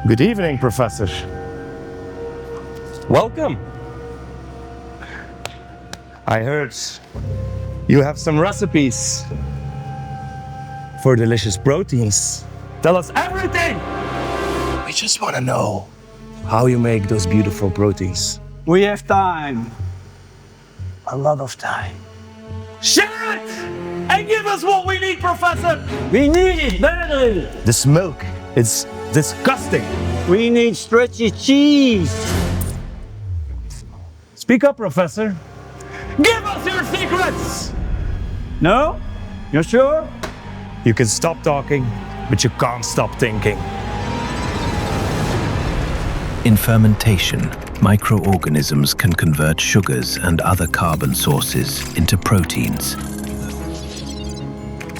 Good evening, Professor. Welcome. I heard you have some recipes for delicious proteins. Tell us everything! We just want to know how you make those beautiful proteins. We have time. A lot of time. Share it! And give us what we need, Professor! We need it badly. The smoke, it's disgusting. We need stretchy cheese. Speak up, Professor. Give us your secrets! No? You're sure? You can stop talking, but you can't stop thinking. In fermentation, microorganisms can convert sugars and other carbon sources into proteins.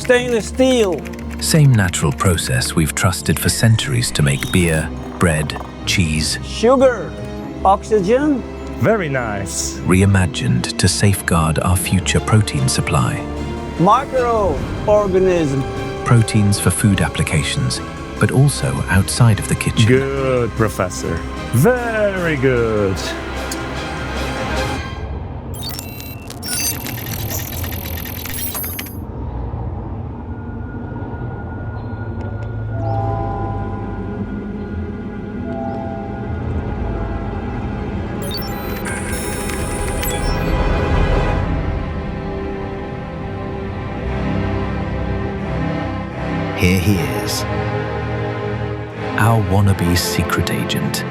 Stainless steel. Same natural process we've trusted for centuries to make beer, bread, cheese. Sugar. Oxygen. Very nice. Reimagined to safeguard our future protein supply. Microorganism. Proteins for food applications, but also outside of the kitchen. Good, Professor. Very good. Here he is, our wannabe secret agent.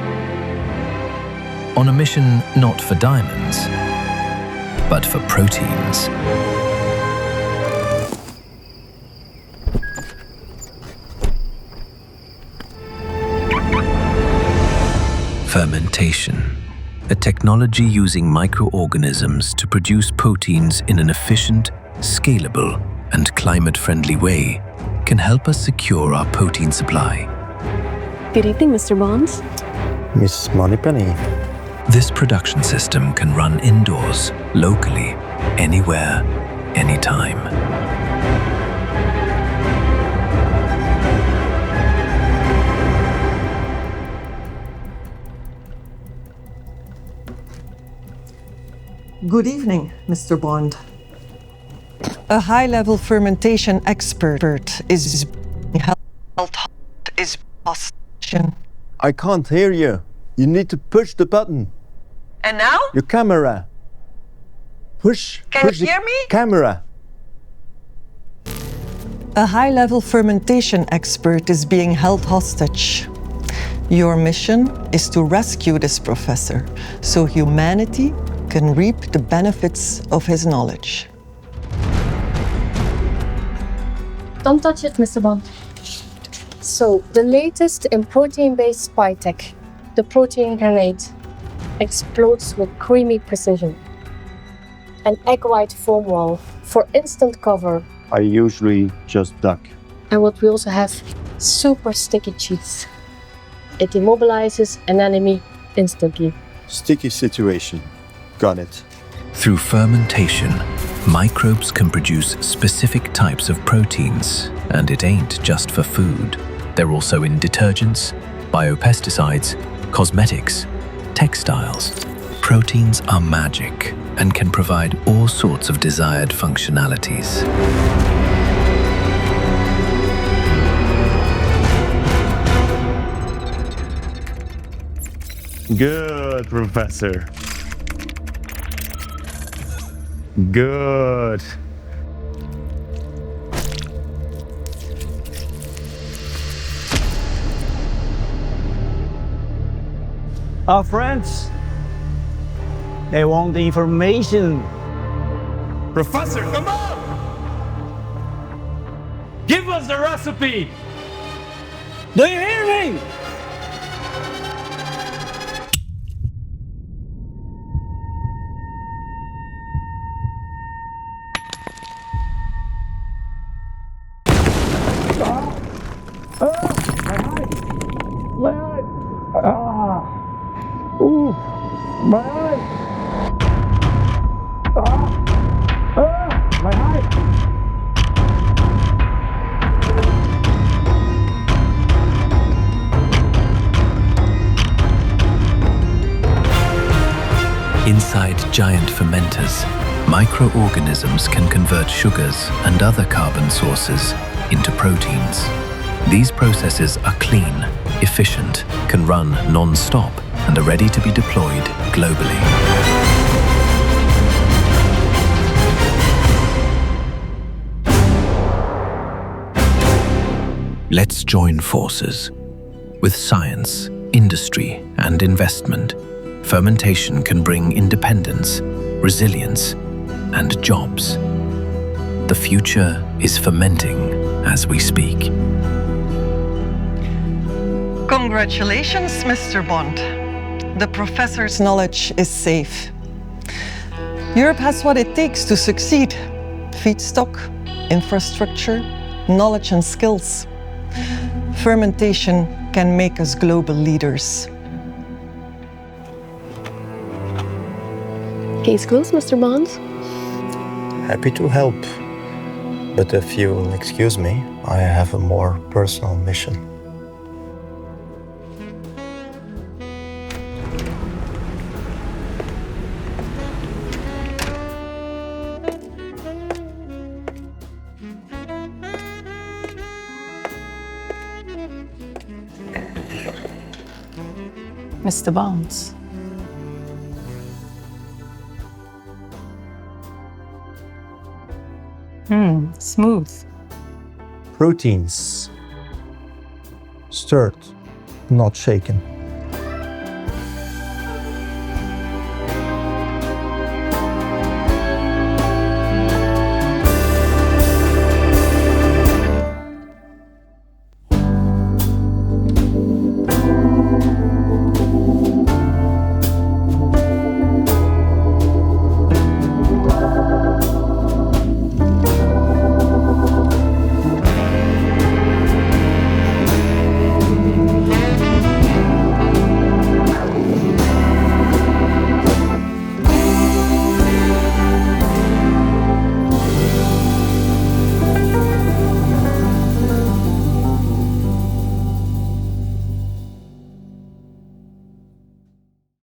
On a mission not for diamonds, but for proteins. Fermentation, a technology using microorganisms to produce proteins in an efficient, scalable, and climate-friendly way, can help us secure our protein supply. Good evening, Mr. Bond. Miss Moneypenny. This production system can run indoors, locally, anywhere, anytime. Good evening, Mr. Bond. A high-level fermentation expert is held is hostage. I can't hear you. You need to push the button. And now? Your camera. Push. Can push you hear the me? Camera. A high-level fermentation expert is being held hostage. Your mission is to rescue this professor so humanity can reap the benefits of his knowledge. Don't touch it, Mr. Bond. So, the latest in protein-based spy tech, the protein grenade, explodes with creamy precision. An egg white foam wall for instant cover. I usually just duck. And what we also have, super sticky cheese. It immobilizes an enemy instantly. Sticky situation. Got it. Through fermentation, microbes can produce specific types of proteins, and it ain't just for food. They're also in detergents, biopesticides, cosmetics, textiles. Proteins are magic and can provide all sorts of desired functionalities. Good, Professor. Good. Our friends, they want the information. Professor, come on! Give us the recipe! Do you hear me? Inside giant fermenters, microorganisms can convert sugars and other carbon sources into proteins. These processes are clean, efficient, can run non-stop, and are ready to be deployed globally. Let's join forces. With science, industry, and investment, fermentation can bring independence, resilience, and jobs. The future is fermenting as we speak. Congratulations, Mr. Bond. The professor's knowledge is safe. Europe has what it takes to succeed: feedstock, infrastructure, knowledge and skills. Fermentation can make us global leaders. Case closed, Mr. Bond. Happy to help. But if you'll excuse me, I have a more personal mission. Mr. Barnes. Smooth. Proteins. Stirred, not shaken.